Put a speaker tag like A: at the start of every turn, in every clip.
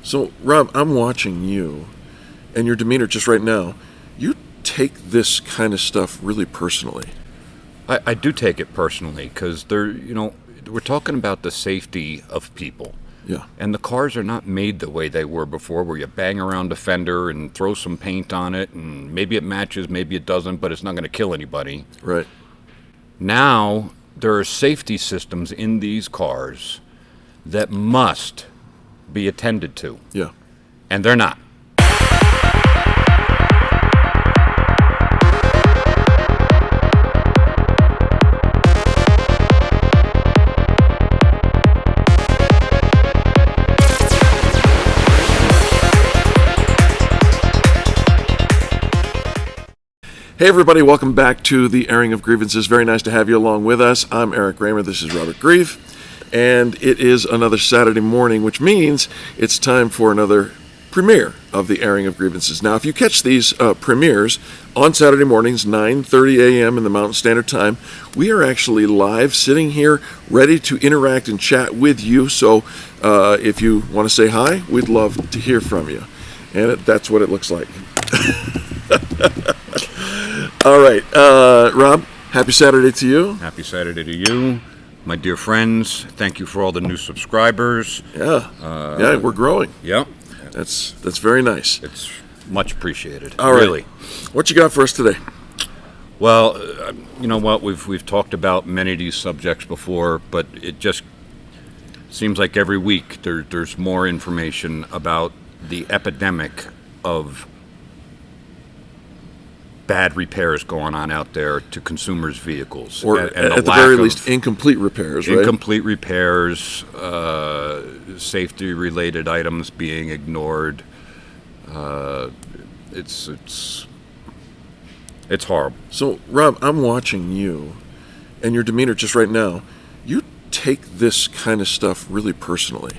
A: So, Rob, I'm watching you, and your demeanor just right now, you take this kind of stuff really personally.
B: I do take it personally because we're talking about the safety of people.
A: Yeah.
B: And the cars are not made the way they were before, where you bang around a fender and throw some paint on it, and maybe it matches, maybe it doesn't, but it's not going to kill anybody.
A: Right.
B: Now, there are safety systems in these cars that must be attended to.
A: Yeah.
B: And they're not.
A: Hey everybody, welcome back to the airing of Grievances. Very nice to have you along with us. I'm Eric Reamer, this is Robert Grieve, and it is another Saturday morning, which means it's time for another premiere of the airing of Grievances. Now, if you catch these premieres on Saturday mornings, 9:30 a.m. in the Mountain Standard Time, we are actually live, sitting here, ready to interact and chat with you. So if you want to say hi, we'd love to hear from you. And that's what it looks like. All right, Rob, happy Saturday to you.
B: Happy Saturday to you, my dear friends. Thank you for all the new subscribers.
A: Yeah, we're growing.
B: Yep.
A: That's very nice.
B: It's much appreciated.
A: All right.
B: Really.
A: What you got for us today?
B: Well, you know what? We've talked about many of these subjects before, but it just seems like every week there's more information about the epidemic of bad repairs going on out there to consumers' vehicles.
A: Or and at the very least, incomplete repairs, right?
B: Incomplete repairs, safety-related items being ignored. It's horrible.
A: So, Rob, I'm watching you, and your demeanor just right now, you take this kind of stuff really personally.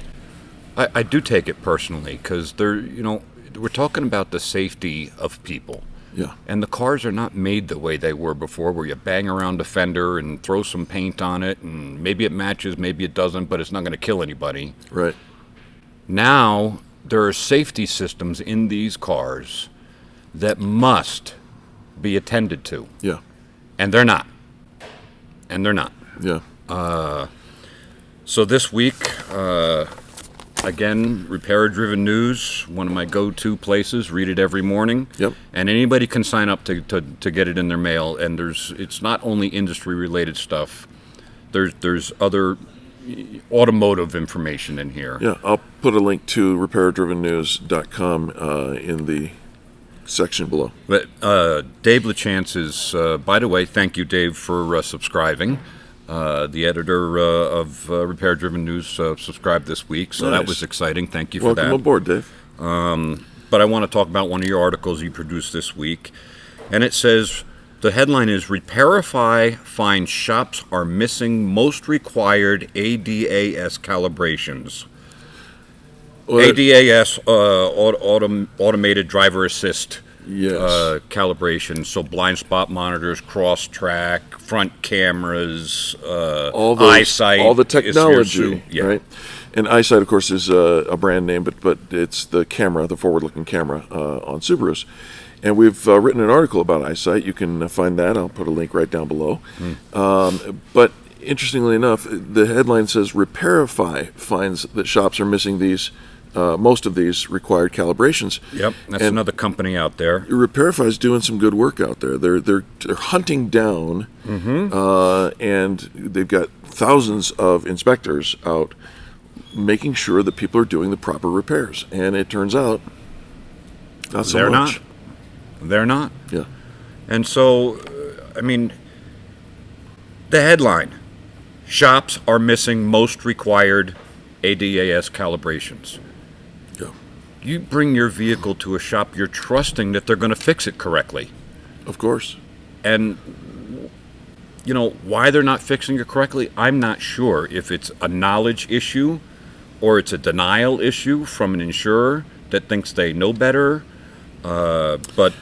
B: I do take it personally because we're talking about the safety of people.
A: Yeah.
B: And the cars are not made the way they were before, where you bang around a fender and throw some paint on it, and maybe it matches, maybe it doesn't, but it's not going to kill anybody.
A: Right.
B: Now, there are safety systems in these cars that must be attended to.
A: Yeah.
B: And they're not.
A: Yeah.
B: So this week, again, Repair-Driven News, one of my go-to places. Read it every morning.
A: Yep.
B: And anybody can sign up to get it in their mail. And it's not only industry-related stuff. There's other automotive information in here.
A: Yeah, I'll put a link to repair-drivennews.com in the section below.
B: But Dave LaChance's, by the way, thank you, Dave, for subscribing. The editor of Repair Driven News subscribed this week, so
A: Nice.
B: That was exciting. Thank you for that.
A: Welcome aboard, Dave.
B: But I want to talk about one of your articles you produced this week, and it says, the headline is, Repairify finds shops are missing most required ADAS calibrations.
A: Well,
B: ADAS, Automated Driver Assist.
A: Yes.
B: Calibration, so blind spot monitors, cross track, front cameras,
A: all
B: eyesight,
A: all the technology,
B: yeah.
A: Right? And eyesight, of course, is a brand name, but it's the camera, the forward-looking camera on Subarus. And we've written an article about eyesight. You can find that. I'll put a link right down below. But interestingly enough, the headline says Repairify finds that shops are missing these. Most of these required calibrations.
B: Yep, that's another company out there.
A: Repairify is doing some good work out there. They're hunting down, and they've got thousands of inspectors out making sure that people are doing the proper repairs. And it turns out, not so much.
B: They're not.
A: Yeah.
B: And so, the headline, shops are missing most required ADAS calibrations.
A: Yeah.
B: You bring your vehicle to a shop, you're trusting that they're going to fix it correctly.
A: Of course.
B: And, why they're not fixing it correctly, I'm not sure. If it's a knowledge issue or it's a denial issue from an insurer that thinks they know better. But,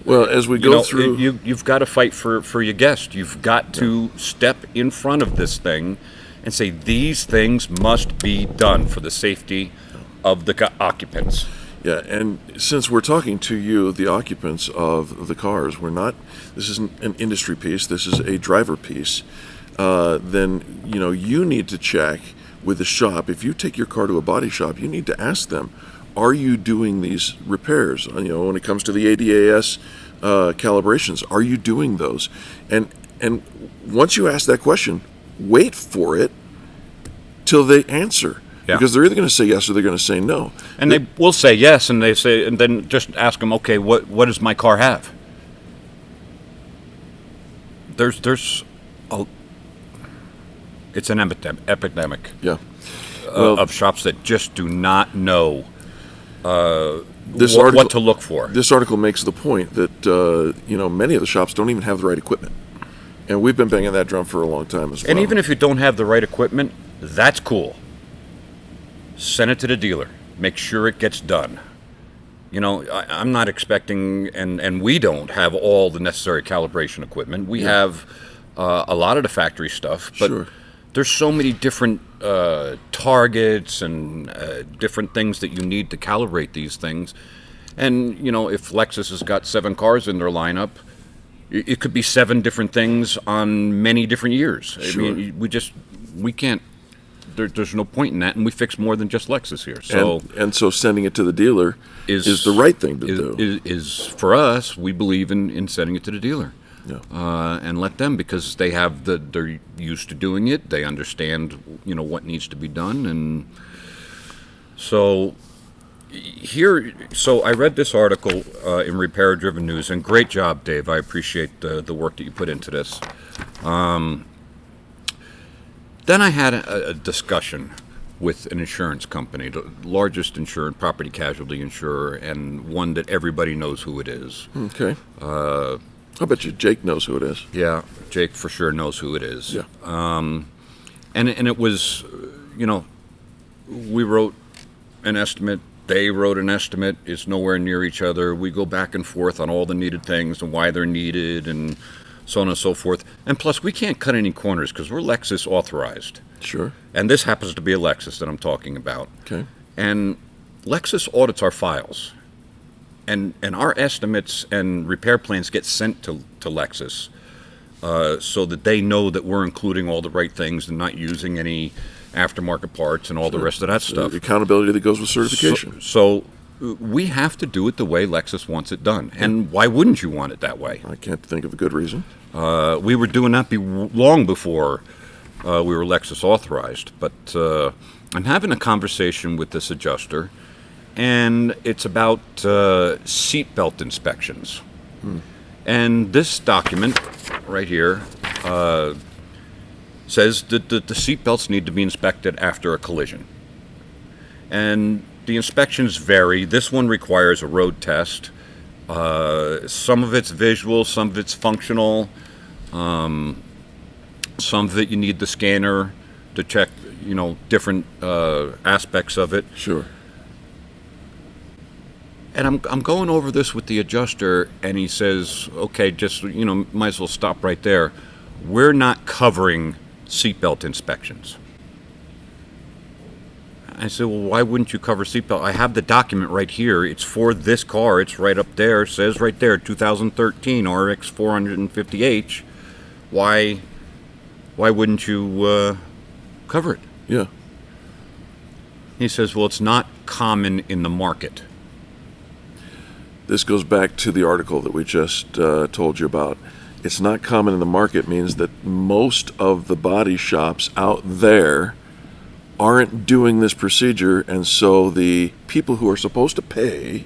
A: well, as we go through...
B: You've got to fight for your guest. You've got to step in front of this thing and say, these things must be done for the safety of the occupants.
A: Yeah, and since we're talking to you, the occupants of the cars, this isn't an industry piece, this is a driver piece, then, you need to check with the shop. If you take your car to a body shop, you need to ask them, are you doing these repairs? When it comes to the ADAS calibrations, are you doing those? And once you ask that question, wait for it till they answer.
B: Yeah.
A: Because they're either going to say yes or they're going to say no.
B: And they will say yes, and then just ask them, okay, what does my car have? It's an epidemic.
A: Yeah.
B: Of shops that just do not know
A: This
B: what to look for.
A: This article makes the point that many of the shops don't even have the right equipment, and we've been banging that drum for a long time as well.
B: And even if you don't have the right equipment, that's cool. Send it to the dealer. Make sure it gets done. I'm not expecting, and we don't have all the necessary calibration equipment. We have a lot of the factory stuff, but
A: Sure.
B: There's so many different targets and different things that you need to calibrate these things. And, if Lexus has got 7 cars in their lineup, it could be 7 different things on many different years.
A: Sure.
B: I mean, we can't, there's no point in that, and we fix more than just Lexus here. So
A: and so sending it to the dealer is the right thing to do.
B: Is for us, we believe in sending it to the dealer.
A: Yeah.
B: And let them, because they're used to doing it. They understand, what needs to be done. And so I read this article in Repair Driven News, and great job, Dave. I appreciate the work that you put into this. Then I had a discussion with an insurance company, the largest property casualty insurer, and one that everybody knows who it is.
A: Okay. I bet you Jake knows who it is.
B: Yeah, Jake for sure knows who it is.
A: Yeah.
B: And it was, we wrote an estimate. They wrote an estimate. It's nowhere near each other. We go back and forth on all the needed things and why they're needed and so on and so forth. And plus, we can't cut any corners because we're Lexus authorized.
A: Sure.
B: And this happens to be a Lexus that I'm talking about.
A: Okay.
B: And Lexus audits our files. And our estimates and repair plans get sent to Lexus so that they know that we're including all the right things and not using any aftermarket parts and all the rest of that stuff.
A: The accountability that goes with certification.
B: So we have to do it the way Lexus wants it done. And why wouldn't you want it that way?
A: I can't think of a good reason.
B: We were doing that long before we were Lexus authorized. But I'm having a conversation with this adjuster, and it's about seatbelt inspections. And this document right here says that the seatbelts need to be inspected after a collision. And the inspections vary. This one requires a road test. Some of it's visual, some of it's functional. Some of it you need the scanner to check, different aspects of it.
A: Sure.
B: And I'm going over this with the adjuster, and he says, okay, just, might as well stop right there. We're not covering seatbelt inspections. I said, well, why wouldn't you cover seatbelt? I have the document right here. It's for this car. It's right up there. It says right there, 2013 RX 450H. Why wouldn't you cover it?
A: Yeah.
B: He says, well, it's not common in the market.
A: This goes back to the article that we just told you about. It's not common in the market means that most of the body shops out there aren't doing this procedure, and so the people who are supposed to pay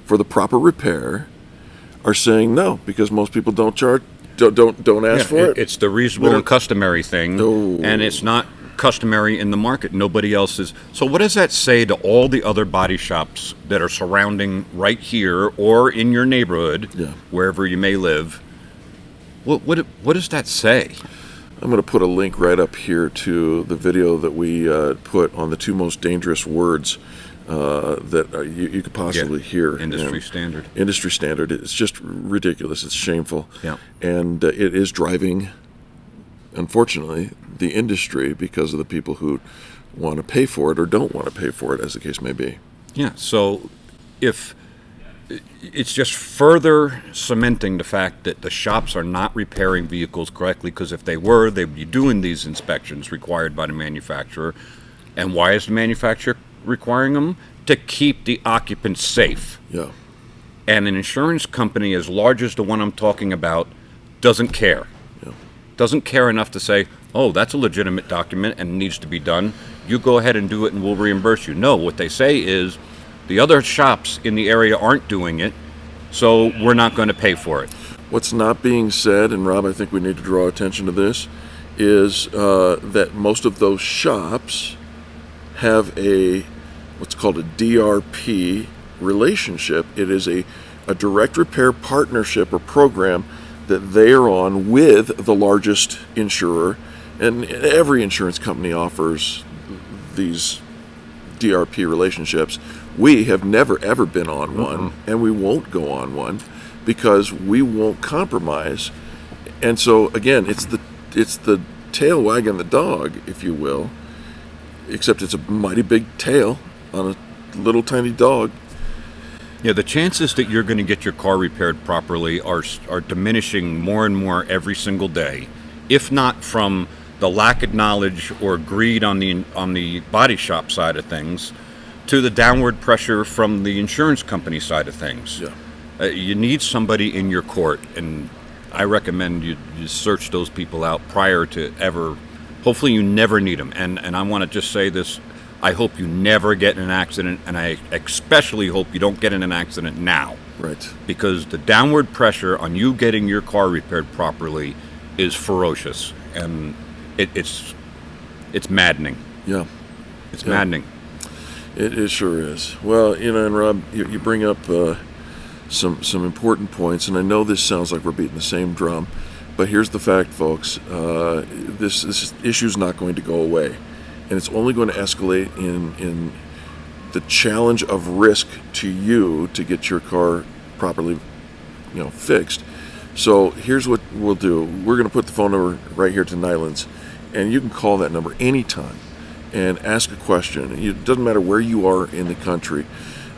A: for the proper repair are saying no, because most people don't ask for it.
B: It's the reasonable and customary thing, and it's not customary in the market. Nobody else is. So what does that say to all the other body shops that are surrounding right here or in your neighborhood, wherever you may live? What does that say?
A: I'm going to put a link right up here to the video that we put on the 2 most dangerous words that you could possibly hear.
B: Industry standard.
A: Industry standard. It's just ridiculous. It's shameful.
B: Yeah.
A: And it is driving unfortunately, the industry because of the people who want to pay for it or don't want to pay for it, as the case may be.
B: Yeah, so if it's just further cementing the fact that the shops are not repairing vehicles correctly, because if they were, they'd be doing these inspections required by the manufacturer. And why is the manufacturer requiring them? To keep the occupants safe.
A: Yeah.
B: And an insurance company as large as the one I'm talking about doesn't care.
A: Yeah.
B: Doesn't care enough to say, oh, that's a legitimate document and needs to be done. You go ahead and do it and we'll reimburse you. No, what they say is the other shops in the area aren't doing it, so we're not going to pay for it.
A: What's not being said, and Rob, I think we need to draw attention to this, is that most of those shops have what's called a DRP relationship. It is a direct repair partnership or program that they are on with the largest insurer, and every insurance company offers these DRP relationships. We have never ever been on one, and we won't go on one because we won't compromise. And so again, it's the tail wagging the dog, if you will, except it's a mighty big tail on a little tiny dog.
B: Yeah, the chances that you're going to get your car repaired properly are diminishing more and more every single day, if not from the lack of knowledge or greed on the body shop side of things, to the downward pressure from the insurance company side of things.
A: Yeah.
B: You need somebody in your court, and I recommend you search those people out prior to ever. Hopefully, you never need them. And I want to just say this. I hope you never get in an accident, and I especially hope you don't get in an accident now.
A: Right.
B: Because the downward pressure on you getting your car repaired properly is ferocious, and it's maddening.
A: Yeah.
B: It's maddening.
A: It sure is. Well, and Rob, you bring up some important points, and I know this sounds like we're beating the same drum, but here's the fact, folks. This issue's not going to go away. And it's only going to escalate in the challenge of risk to you to get your car properly, fixed. So here's what we'll do. We're going to put the phone number right here to Nyland's, and you can call that number anytime and ask a question. It doesn't matter where you are in the country.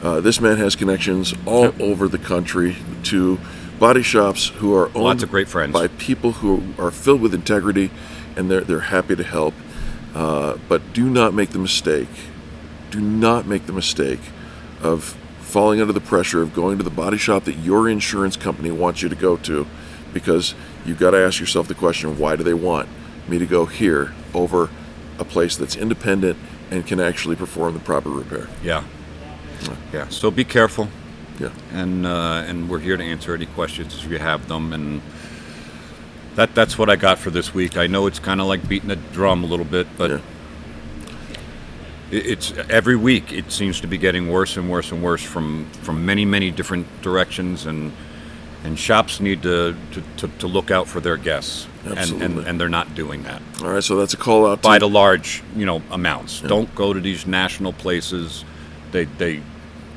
A: This man has connections all over the country to body shops who are owned
B: Lots of great friends
A: by people who are filled with integrity, and they're happy to help. But do not make the mistake. Do not make the mistake of falling under the pressure of going to the body shop that your insurance company wants you to go to, because you've got to ask yourself the question, why do they want me to go here over a place that's independent and can actually perform the proper repair?
B: Yeah. So be careful.
A: Yeah.
B: And we're here to answer any questions if you have them. And that's what I got for this week. I know it's kind of like beating the drum a little bit, but
A: Yeah.
B: it's every week it seems to be getting worse and worse and worse from many different directions, and shops need to look out for their guests.
A: Absolutely.
B: And they're not doing that.
A: All right, so that's a call out
B: By
A: to
B: the large, amounts. Yeah. Don't go to these national places. They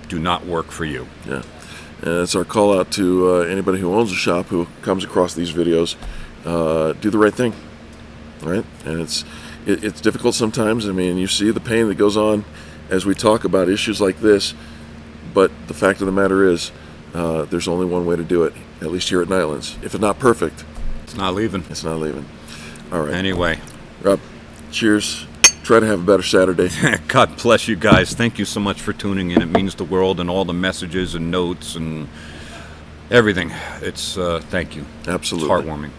B: do not work for you.
A: Yeah. And it's our call out to anybody who owns a shop who comes across these videos. Do the right thing, right? And it's difficult sometimes. I mean, you see the pain that goes on as we talk about issues like this, but the fact of the matter is there's only one way to do it, at least here at Nyland's. If it's not perfect,
B: it's not leaving.
A: It's not leaving. All right.
B: Anyway.
A: Rob, cheers. Try to have a better Saturday.
B: God bless you guys. Thank you so much for tuning in. It means the world, and all the messages and notes and everything. It's thank you.
A: Absolutely.
B: It's heartwarming.